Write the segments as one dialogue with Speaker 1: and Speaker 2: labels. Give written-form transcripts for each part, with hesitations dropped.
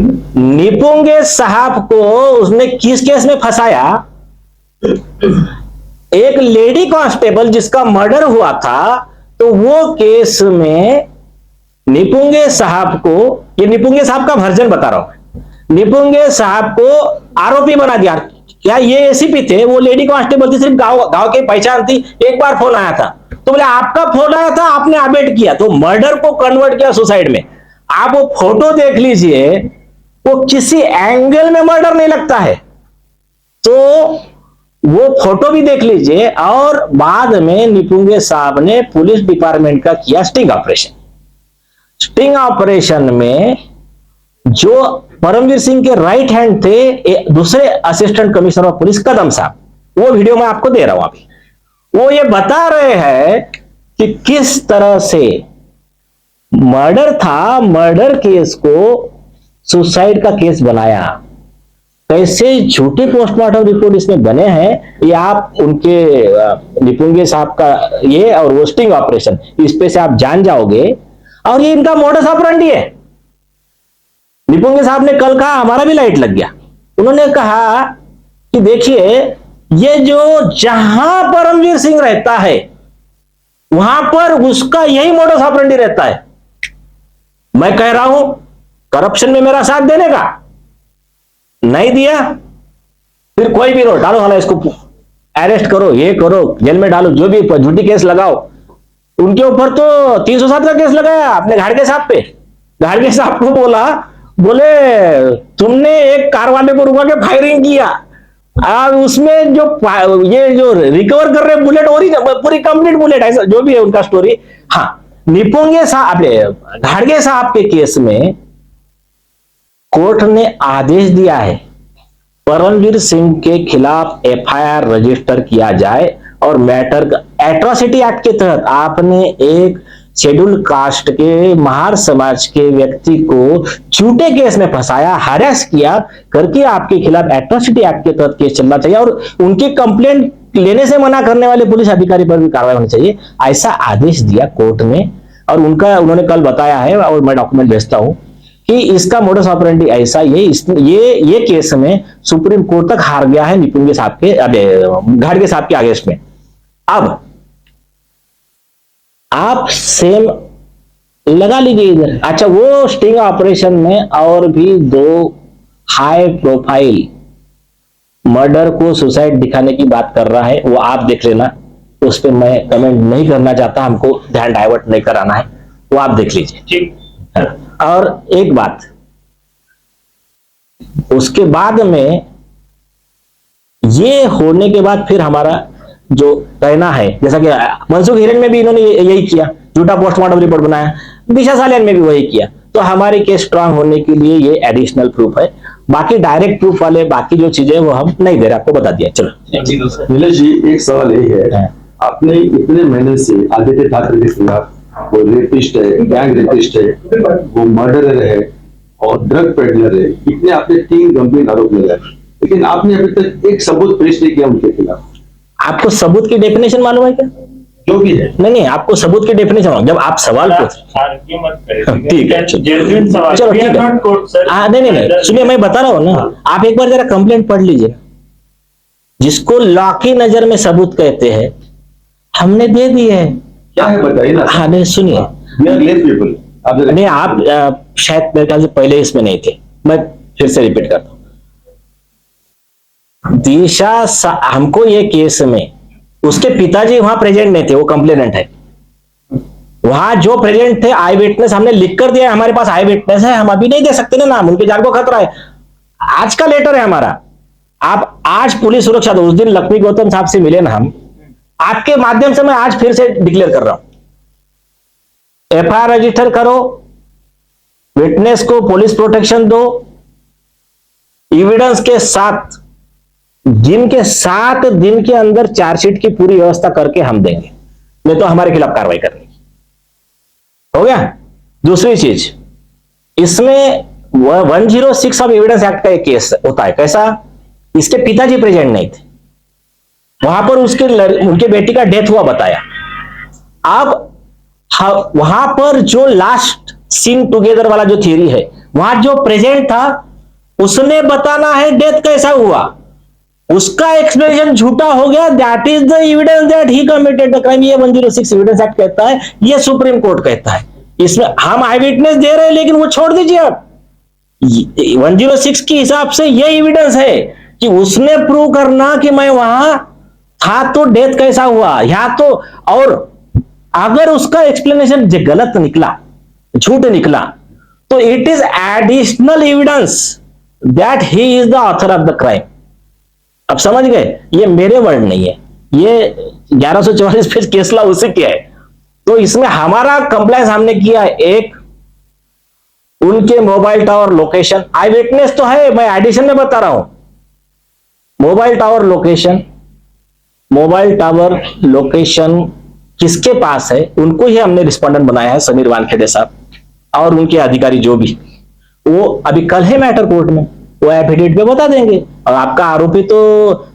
Speaker 1: निपुंगे साहब को उसने किस केस में फंसाया? एक लेडी कांस्टेबल जिसका मर्डर हुआ था, तो वो केस में निपुंगे साहब को, ये निपुंगे साहब का वर्जन बता रहा हूं, निपुंगे साहब को आरोपी बना दिया। क्या ये एसीपी थे? वो लेडी कांस्टेबल थी, सिर्फ गांव की पहचान थी। एक बार फोन आया था तो बोले आपका फोन आया था, आपने अबेट किया, तो मर्डर को कन्वर्ट किया सुसाइड में। आप वो फोटो देख लीजिए, वो किसी एंगल में मर्डर नहीं लगता है। तो वो फोटो भी देख लीजिए। और बाद में निपुंगे साहब ने पुलिस डिपार्टमेंट का किया स्टिंग ऑपरेशन। स्टिंग ऑपरेशन में जो परमवीर सिंह के राइट हैंड थे, दूसरे असिस्टेंट कमिश्नर ऑफ पुलिस कदम साहब, वो वीडियो मैं आपको दे रहा हूं अभी। वो ये बता रहे हैं कि किस तरह से मर्डर था, मर्डर केस को सुसाइड का केस बनाया, कैसे झूठे पोस्टमार्टम रिपोर्ट इसमें बने हैं। ये आप उनके निपुंगे साहब का ये और वो स्टिंग ऑपरेशन, इस पे से आप जान जाओगे। और ये इनका मोडस ऑपरेंडी है। निपुंगे साहब ने कल कहा, हमारा भी लाइट लग गया। उन्होंने कहा कि देखिए, ये जो जहां परमवीर सिंह रहता है वहां पर उसका यही मोडस ऑपरेंडी रहता है। मैं कह रहा हूं करप्शन में मेरा साथ देने का, नहीं दिया, फिर कोई भी रो डालो, हालांकि इसको अरेस्ट करो, ये करो, जेल में डालो, जो भी झूठी केस लगाओ। उनके ऊपर तो 307 का केस लगाया अपने घाड़गे साहब पे। घाड़गे साहब को बोले तुमने एक कार वाले को रुका के फायरिंग किया, अब उसमें ये जो रिकवर कर रहे बुलेट ओरिजिनल पूरी कंप्लीट बुलेट, ऐसा जो भी है उनका स्टोरी। हाँ, निपुंगे साहब, घाड़गे साहब के केस में कोर्ट ने आदेश दिया है परमवीर सिंह के खिलाफ एफआईआर रजिस्टर किया जाए और मैटर एट्रोसिटी एक्ट के तहत आपने एक शेड्यूल कास्ट के महार समाज के व्यक्ति को झूठे केस में फंसाया, हरेस किया करके आपके खिलाफ एट्रोसिटी एक्ट के तहत केस चलना चाहिए और उनकी कंप्लेंट लेने से मना करने वाले पुलिस अधिकारी पर भी कार्रवाई होनी चाहिए, ऐसा आदेश दिया कोर्ट ने। और उन्होंने कल बताया है और मैं डॉक्यूमेंट भेजता हूं कि इसका मोडस ऑपरेंडी ऐसा, ये केस में सुप्रीम कोर्ट तक हार गया है निपुंगे साहब के, घाड़गे साहब के अगेंस्ट में। अब आप सेम लगा लीजिए इधर। अच्छा, वो स्टिंग ऑपरेशन में और भी 2 हाई प्रोफाइल मर्डर को सुसाइड दिखाने की बात कर रहा है, वो आप देख लेना, उस पर मैं कमेंट नहीं करना चाहता, हमको ध्यान डाइवर्ट नहीं कराना है, वो आप देख लीजिए, ठीक। और एक बात, उसके बाद में ये होने के बाद फिर हमारा जो कहना है, जैसा कि मनसुख हिरेन में भी इन्होंने यही किया, झूठा पोस्टमार्टम रिपोर्ट बनाया, दिशा सालियान में भी वही किया, तो हमारी केस स्ट्रांग होने के लिए ये एडिशनल प्रूफ है। बाकी डायरेक्ट प्रूफ वाले बाकी जो चीजें वो हम नहीं दे रहे, आपको बता दिया। चलो
Speaker 2: नीलेश जी, एक सवाल यही है, आपने इतने महीने से आदित्य ठाकरे के खिलाफ, वो रेपिस्ट है, गैंग रेपिस्ट है, वो मर्डरर है और ड्रग पेडलर है, इतने आपने 3 गंभीर आरोप लगाए, लेकिन आपने अभी तक एक सबूत पेश नहीं किया उनके खिलाफ।
Speaker 1: आपको सबूत की डेफिनेशन मालूम है क्या?
Speaker 2: जो भी है,
Speaker 1: नहीं, आपको सबूत की डेफिनेशन, जब आप सवाल पूछ, ठीक है, चलो ठीक है, नहीं, सुनिए, मैं बता रहा हूं ना, आप एक बार जरा कंप्लेंट पढ़ लीजिए। जिसको लॉ की नजर में सबूत कहते हैं, हमने दे दिए है।
Speaker 2: क्या है बताइए ना।
Speaker 1: हाँ, नहीं, सुनिए, नहीं, आप शायद मेरे ख्याल से पहले इसमें नहीं थे, मैं फिर से रिपीट करता हूं। दिशा, हमको ये केस में उसके पिताजी वहां प्रेजेंट नहीं थे, वो कंप्लेनेंट है, वहां जो प्रेजेंट थे आई विटनेस हमने लिख कर दिया, हमारे पास आई विटनेस है, हम अभी नहीं दे सकते ना नाम, उनके जान को खतरा है। आज का लेटर है हमारा, आप आज पुलिस सुरक्षा दो, उस दिन लक्ष्मी गौतम साहब से मिले ना हम, आपके माध्यम से मैं आज फिर से डिक्लेयर कर रहा हूं, एफआईआर रजिस्टर करो, विटनेस को पुलिस प्रोटेक्शन दो, एविडेंस के साथ, जिनके 7 दिन के अंदर चार्जशीट की पूरी व्यवस्था करके हम देंगे, नहीं तो हमारे खिलाफ कार्रवाई करनी। हो गया। दूसरी चीज, इसमें 106 ऑफ एविडेंस एक्ट का एक केस होता है, कैसा? इसके पिताजी प्रेजेंट नहीं थे, वहां पर उनके बेटी का डेथ हुआ बताया। अब वहां पर जो लास्ट सीन टुगेदर वाला जो थियरी है, वहां जो प्रेजेंट था उसने बताना है डेथ कैसा हुआ, उसका एक्सप्लेनेशन झूठा हो गया, that is the evidence that he committed the crime. ये 106 एविडेंस एक्ट कहता है, ये सुप्रीम कोर्ट कहता है। इसमें हम आई विटनेस दे रहे हैं, लेकिन वो छोड़ दीजिए आप, 106 के हिसाब से ये एविडेंस है कि उसने प्रूव करना कि मैं वहां था तो डेथ कैसा हुआ, यहां तो। और अगर उसका एक्सप्लेनेशन गलत निकला, झूठ निकला, तो it is additional evidence that he is the author of the crime. अब समझ गए, ये मेरे वर्ड नहीं है, ये 1144 पेज केस लॉ उसी के है। तो इसमें हमारा कंप्लायंस हमने किया, एक उनके मोबाइल टावर लोकेशन, आई विटनेस तो है, मैं एडिशन में बता रहा हूं, मोबाइल टावर लोकेशन किसके पास है, उनको ही हमने रिस्पोंडेंट बनाया है, समीर वानखेड़े साहब और उनके अधिकारी जो भी, वो अभी कल है मैटर कोर्ट में, वो एफिडेविट पे बता देंगे। और आपका आरोपी तो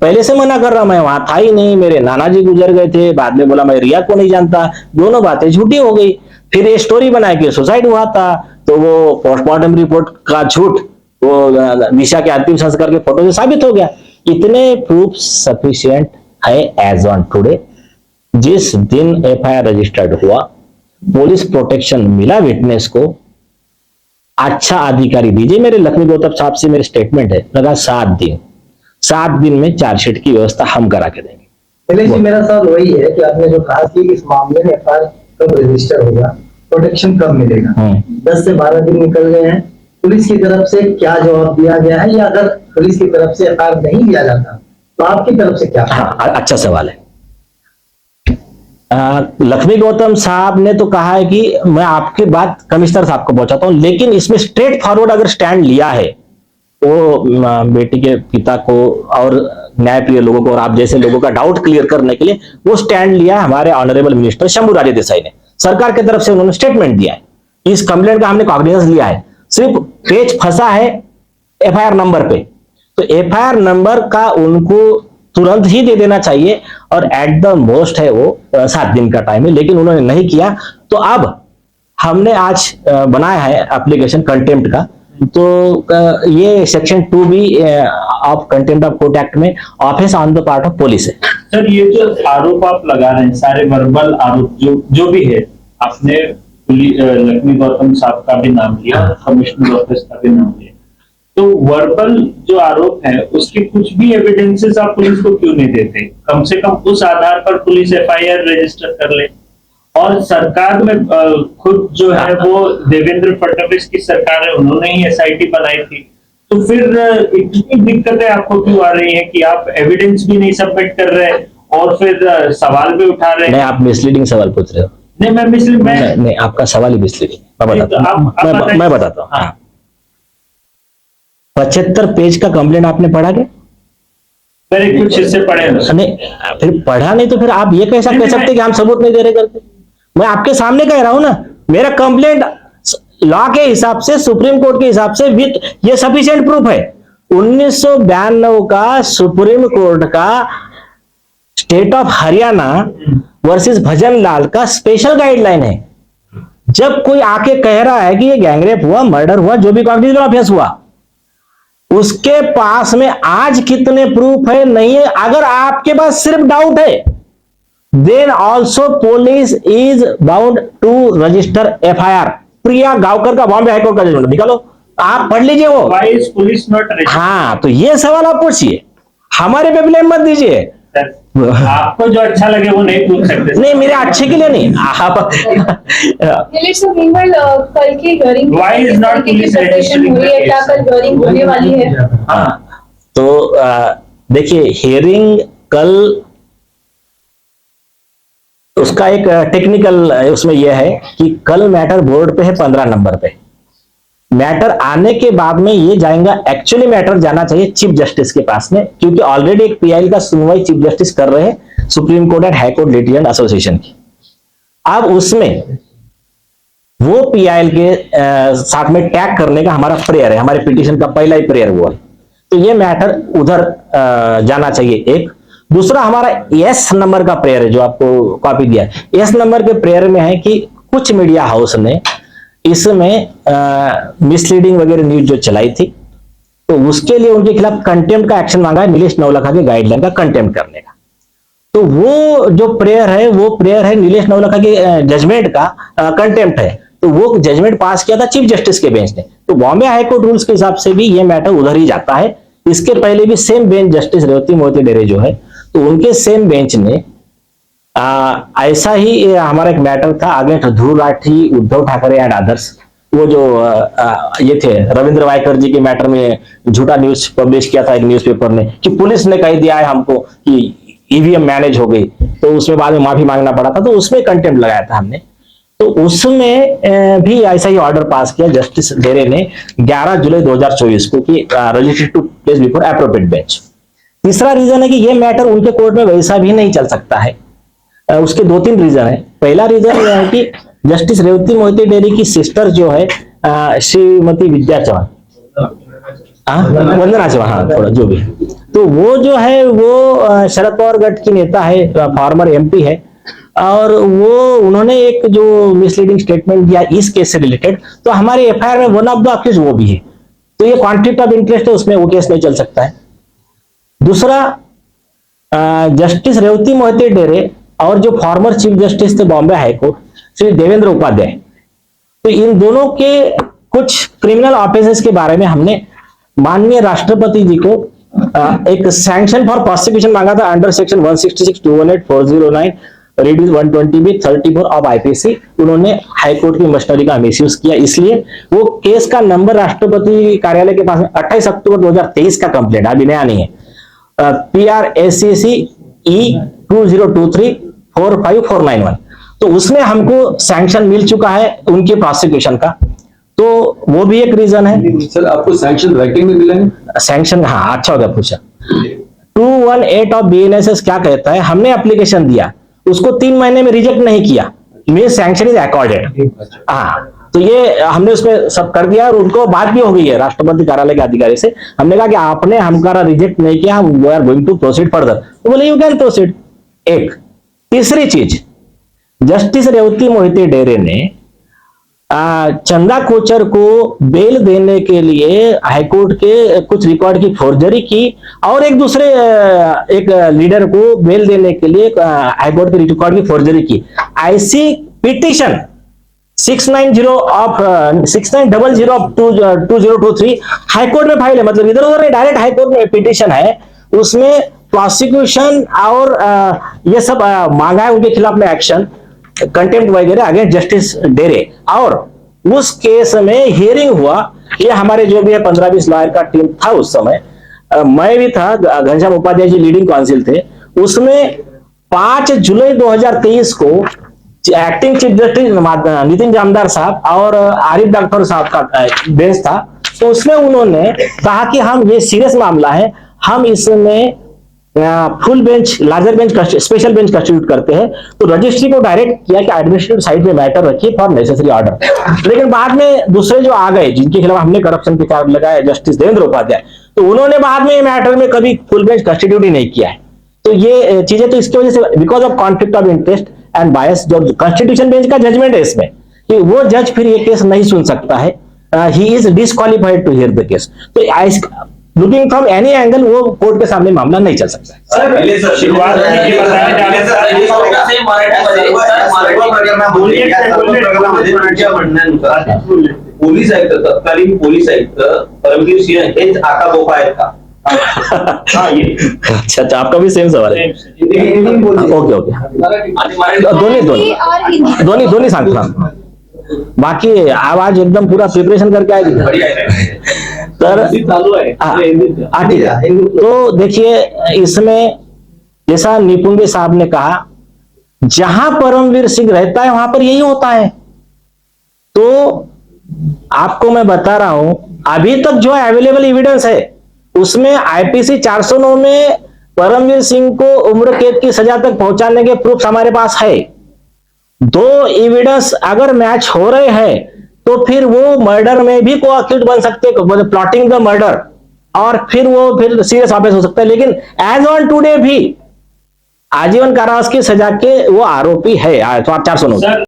Speaker 1: पहले से मना कर रहा, मैं वहां था ही नहीं, मेरे नाना जी गुजर गए थे, बाद में बोला मैं रिया को नहीं जानता, दोनों बातें झूठी हो गई। फिर ये स्टोरी बनाया कि सुसाइड हुआ था, तो वो पोस्टमार्टम रिपोर्ट का झूठ वो निशा के अंतिम संस्कार के फोटो से साबित हो गया। इतने प्रूफ सफिशिएंट है एज ऑन टुडे। जिस दिन एफआईआर रजिस्टर्ड हुआ, पुलिस प्रोटेक्शन मिला विटनेस को, अच्छा अधिकारी दीजिए, मेरे लक्ष्मी गौतम साहब से मेरे स्टेटमेंट है, लगा 7 दिन में चार्जशीट की व्यवस्था हम करा के देंगे।
Speaker 3: शैलेश जी, मेरा सवाल वही है कि आपने जो कहा कि इस मामले में एफआईआर कब रजिस्टर होगा, प्रोटेक्शन कब मिलेगा। 10 से 12 दिन निकल गए हैं, पुलिस की तरफ से क्या जवाब दिया गया है, या अगर पुलिस की तरफ से एफआईआर नहीं दिया जाता तो आपकी तरफ से क्या?
Speaker 1: हाँ, अच्छा सवाल है। लक्ष्मी गौतम साहब ने तो कहा है कि मैं आपकी बात कमिश्नर साहब को पहुंचाता हूं, लेकिन इसमें स्ट्रेट फॉरवर्ड अगर स्टैंड लिया है वो बेटी के पिता को और न्यायप्रिय लोगों को और आप जैसे लोगों का डाउट क्लियर करने के लिए वो स्टैंड लिया है हमारे ऑनरेबल मिनिस्टर शंभू राजे देसाई ने। सरकार की तरफ से उन्होंने स्टेटमेंट दिया है, इस कंप्लेंट का हमने कॉग्निजेंस लिया है, सिर्फ पेज फंसा है एफआईआर नंबर पे, तो एफआईआर नंबर का उनको तुरंत ही दे देना चाहिए, और एट द मोस्ट है वो 7 दिन का टाइम है, लेकिन उन्होंने नहीं किया। तो अब हमने आज बनाया है एप्लीकेशन कंटेम्प्ट का, तो ये section 2B of contempt of court act में offence on the part of police है।
Speaker 4: सर, ये जो आरोप आप लगा रहे हैं, सारे वर्बल आरोप जो भी है, आपने लक्ष्मी गौतम साहब का भी नाम लिया, कमिश्नर ऑफिस का भी नाम लिया, तो वर्बल जो आरोप है उसके कुछ भी एविडेंसेस आप पुलिस को क्यों नहीं देते? कम से कम उस आधार पर पुलिस एफआईआर रजिस्टर कर ले। और सरकार में खुद जो है वो देवेंद्र फडणवीस की सरकार है, उन्होंने ही एसआईटी बनाई थी, तो फिर इतनी दिक्कतें आपको क्यों आ रही है कि आप एविडेंस भी नहीं सबमिट कर रहे और फिर सवाल भी उठा रहे हैं?
Speaker 1: नहीं, आप मिसलीडिंग सवाल पूछ रहे हो।
Speaker 4: नहीं, मैं
Speaker 1: नहीं, आपका सवाल ही मिसलीडिंग, मैं बताता हूँ। 75 पेज का कंप्लेंट आपने पढ़ा क्या?
Speaker 4: मैंने कुछ हिस्से पढ़े
Speaker 1: नहीं, फिर पढ़ा नहीं तो फिर आप ये कैसा कह सकते कि हम सबूत नहीं दे रहे करके? मैं आपके सामने कह रहा हूं ना, मेरा कंप्लेंट लॉ के हिसाब से, सुप्रीम कोर्ट के हिसाब से विद ये सफिशिएंट प्रूफ है। 1992 का सुप्रीम कोर्ट का स्टेट ऑफ हरियाणा वर्सेस भजन लाल का स्पेशल गाइडलाइन है। जब कोई आके कह रहा है कि ये गैंगरेप हुआ, मर्डर हुआ, जो भी कॉग्निजेंट ऑफेंस हुआ, उसके पास में आज कितने प्रूफ है नहीं है, अगर आपके पास सिर्फ डाउट है, then also police is bound to register FIR. Priya Gaonkar का बॉम्बे हाईकोर्ट का जजमेंट निकालो, आप पढ़ लीजिए वो।
Speaker 4: Why is police not registered?
Speaker 1: हाँ, तो ये सवाल आप पूछिए, हमारे पे ब्लेम मत दीजिए।
Speaker 4: आपको जो अच्छा लगे वो नहीं पूछ सकते।
Speaker 1: नहीं, मेरे अच्छे के लिए नहीं, आप
Speaker 5: कल की hearing
Speaker 4: Why is not police registering the case?
Speaker 5: क्या कल हियरिंग होने वाली है?
Speaker 1: हाँ, तो देखिए, हियरिंग कल, उसका एक टेक्निकल उसमें यह है कि कल मैटर बोर्ड पे है 15 नंबर पे, मैटर आने के बाद में ये जाएगा, एक्चुअली मैटर जाना चाहिए चीफ जस्टिस के पास में, क्योंकि ऑलरेडी एक पीआईएल का सुनवाई चीफ जस्टिस कर रहे हैं supreme court and high court litigant association की। अब उसमें वो पीआईएल के साथ में टैग करने का हमारा प्रेयर है, हमारे पिटीशन का पहला ही प्रेयर वो है, तो ये मैटर उधर जाना चाहिए। एक दूसरा हमारा एस नंबर का प्रेयर है, जो आपको कॉपी दिया है, एस नंबर के प्रेयर में है कि कुछ मीडिया हाउस ने इसमें मिसलीडिंग वगैरह न्यूज जो चलाई थी, तो उसके लिए उनके खिलाफ कंटेम्प्ट का एक्शन मांगा है नीलेश नवलखा के गाइडलाइन का कंटेम्प्ट करने का। तो वो जो प्रेयर है नीलेश नवलखा के जजमेंट का कंटेम्प्ट है। तो वो जजमेंट पास किया था चीफ जस्टिस के बेंच ने। तो बॉम्बे हाई कोर्ट रूल्स के हिसाब से भी ये मैटर उधर ही जाता है। इसके पहले भी same bench justice Revati Mohite Dere जो है, तो उनके सेम बेंच ने ऐसा ही हमारा एक मैटर था against Dhruv Rathee, Uddhav Thackeray and others. वो जो ये थे रविंद्र वायकर जी के मैटर में झूठा न्यूज पब्लिश किया था एक न्यूज़पेपर ने कि पुलिस ने कह दिया है हमको कि ईवीएम मैनेज हो गई, तो उसमें बाद में माफी मांगना पड़ा था, तो उसमें कंटेम्प्ट लगाया था हमने। तो उसमें भी ऐसा ही ऑर्डर पास किया जस्टिस डेरे ने 11 जुलाई 2024 को कि registered to place before appropriate bench. तीसरा रीजन है कि ये मैटर उनके कोर्ट में वैसा भी नहीं चल सकता है। उसके 2-3 रीजन है। पहला रीजन यह है कि जस्टिस रेवती मोहिते डेरे की सिस्टर जो है श्रीमती विद्या चौहान, वंदना चौहान, हाँ थोड़ा जो भी, तो वो जो है वो शरद पवार गठ की नेता है, फॉर्मर एमपी है, और वो उन्होंने एक जो मिसलीडिंग स्टेटमेंट दिया इस केस से रिलेटेड, तो हमारे एफआईआर में वन ऑफ द अक्यूज वो भी है। तो ये कॉन्फ्लिक्ट ऑफ इंटरेस्ट है, उसमें वो केस नहीं चल सकता है। दूसरा, जस्टिस रेवती मोहिते डेरे और जो फॉर्मर चीफ जस्टिस थे बॉम्बे हाईकोर्ट श्री देवेंद्र उपाध्याय, तो इन दोनों के कुछ क्रिमिनल ऑफेंसेस के बारे में हमने माननीय राष्ट्रपति जी को एक सैंक्शन फॉर प्रोसिक्यूशन मांगा था under section 166, 218, 409 reduce 120B 34 of IPC. उन्होंने हाईकोर्ट की मशीनरी का मिसयूज किया, इसलिए वो केस का नंबर राष्ट्रपति कार्यालय के पास 28 अक्टूबर 2023 का कंप्लेंट, अभी नया नहीं है, PRACC E2023-45491। तो उसमें हमको सैंक्शन मिल चुका है उनके प्रोसिक्यूशन का, तो वो भी एक रीजन है।
Speaker 2: सर आपको सैंक्शन राइटिंग में मिला है?
Speaker 1: सैंक्शन, हाँ अच्छा हो गया पूछा। 218 ऑफ BNSS क्या कहता है, हमने एप्लीकेशन दिया, उसको 3 महीने में रिजेक्ट नहीं किया, मेरे सैंक्शन इज अकॉर्डेड। हाँ, तो ये हमने उसमें सब कर दिया और उनको बात भी हो गई है राष्ट्रपति कार्यालय के अधिकारी से। हमने कहा कि आपने हमारा रिजेक्ट नहीं किया, हम we are going to proceed further, तो बोले यू कैन प्रोसीड। एक तीसरी चीज, जस्टिस रेवती मोहिते डेरे ने चंदा कोचर को बेल देने के लिए हाईकोर्ट के कुछ रिकॉर्ड की फोर्जरी की, और एक दूसरे एक लीडर को बेल देने के लिए हाईकोर्ट के रिकॉर्ड की फोर्जरी की। ऐसी पिटीशन 690 ऑफ 2023 हाईकोर्ट में फाइल है, मतलब इधर उधर नहीं, डायरेक्ट हाईकोर्ट में पिटीशन है। उसमें प्रोसिक्यूशन और ये सब मांगा है उनके खिलाफ में एक्शन, कंटेम्प्ट वगैरह अगेंस्ट जस्टिस डेरे। और उस केस में हियरिंग हुआ, ये हमारे जो भी है 15-20 लॉयर का टीम था उस समय, मैं भी था, घनश्याम उपाध्याय जी लीडिंग काउंसिल थे। उसमें 5 जुलाई 2023 को acting chief justice Nitin Jamdar साहब और आरिफ डॉक्टर साहब का बेंच था, तो उसमें उन्होंने कहा कि हम ये सीरियस मामला है, हम इसमें full bench, larger bench, special bench constitute करते हैं। तो रजिस्ट्री को डायरेक्ट किया कि एडमिनिस्ट्रेटिव साइड में मैटर रखिए फॉर नेसेसरी ऑर्डर। लेकिन बाद में दूसरे जो आ गए जिनके खिलाफ हमने करप्शन के चार्ज लगाए, जस्टिस देवेंद्र उपाध्याय, तो उन्होंने बाद में मैटर में कभी फुल बेंच कंस्टिट्यूट ही नहीं किया है। तो ये चीजें, तो इसकी वजह से because of conflict of interest and बायस, जो कॉन्स्टिट्यूशन बेंच का जजमेंट है इसमें कि वो जज फिर ये केस नहीं सुन सकता है, he is disqualified to hear the case. तो लुकिंग फ्रॉम एनी एंगल वो कोर्ट के सामने मामला नहीं चल सकता है।
Speaker 4: शुरुआत में ये बताया जा रहा था
Speaker 6: पोलीस आयुक्त, तत्कालीन पोलीस आयुक्त परमवीर सिंह हेच आता बोका आहेत का?
Speaker 1: अच्छा, आपका भी सेम सवाल है। ओके ओके, दोन्ही सांगतो, बाकी आवाज एकदम पूरा प्रिपरेशन करके आएगी तर
Speaker 6: चालू आहे।
Speaker 1: ठीक है। तो देखिए, इसमें जैसा निपुंगे साहब ने कहा, जहां परमवीर सिंह रहता है वहां पर यही होता है। तो आपको मैं बता रहा हूं, अभी तक जो अवेलेबल एविडेंस है उसमें आईपीसी 409 में परमवीर सिंह को उम्र कैद की सजा तक पहुंचाने के प्रूफ हमारे पास है। 2 एविडेंस अगर मैच हो रहे हैं तो फिर वो मर्डर में भी को-अक्यूज्ड बन सकते हैं, मतलब प्लॉटिंग द मर्डर, और फिर वो फिर सीरियस ऑफेंस हो सकता है। लेकिन एज ऑन टुडे भी आजीवन कारावास की सजा के वो आरोपी है 409।